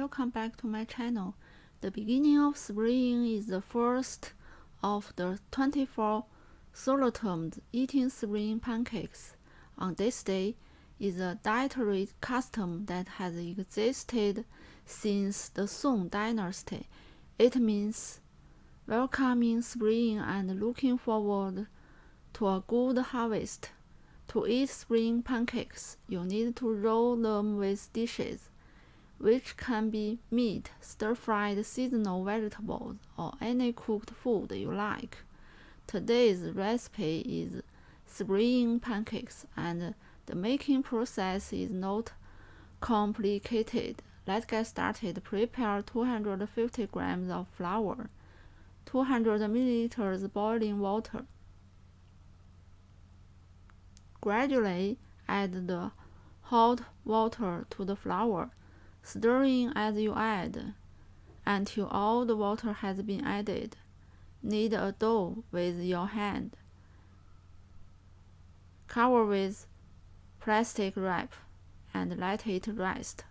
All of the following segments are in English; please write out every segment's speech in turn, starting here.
welcome back to my channel. The beginning of spring is the first of the 24 solar terms eating spring pancakes. On this day is a dietary custom that has existed since the Song dynasty. It means welcoming spring and looking forward to a good harvest. To eat spring pancakes, you need to roll them with dishes, which can be meat, stir-fried seasonal vegetables, or any cooked food you like. Today's recipe is spring pancakes, and the making process is not complicated. Let's get started. Prepare 250 grams of flour, 200 milliliters boiling water. Gradually add the hot water to the flour, stirring as you add, until all the water has been added. Knead a dough with your hand. Cover with plastic wrap and let it rest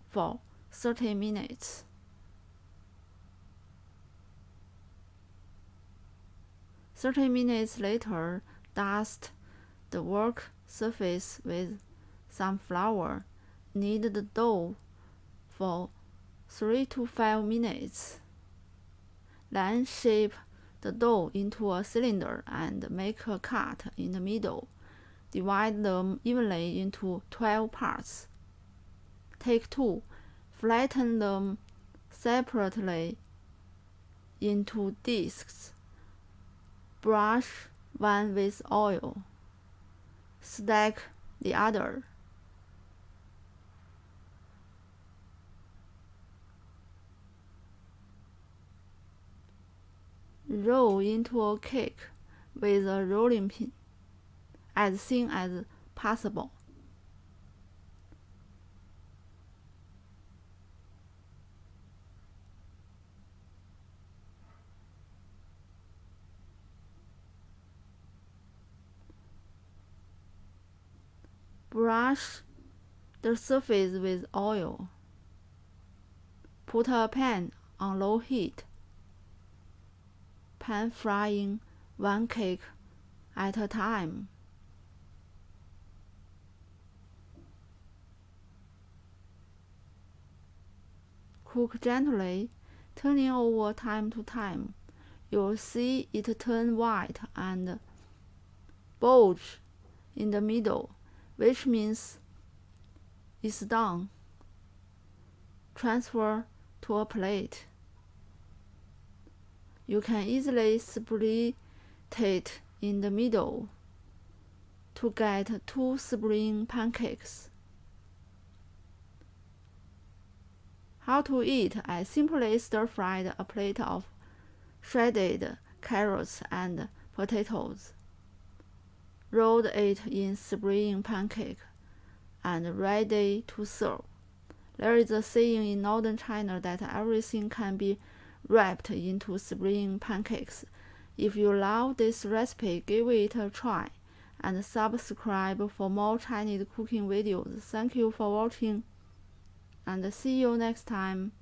for 30 minutes. Later, dust the work surface with some flour. Knead the dough for 3 to 5 minutes. Then shape the dough into a cylinder and make a cut in the middle. Divide them evenly into 12 parts. Take 2. Flatten them separately into discs. Brush one with oil. Stack the other. Roll into a cake with a rolling pin, as thin as possible. Brush the surface with oil. Put a pan on low heat. Pan frying one cake at a time. Cook gently, turning over time to time. You'll see it turn white and bulge in the middle, which means it's done. Transfer to a plate. You can easily split it in the middle to get 2 spring pancakes. How to eat? I simply stir-fried a plate of shredded carrots and potatoes, rolled it in spring pancake, and ready to serve. There is a saying in northern China that everything can be wrapped into spring pancakes. If you love this recipe, give it a try and subscribe for more Chinese cooking videos. Thank you for watching and see you next time.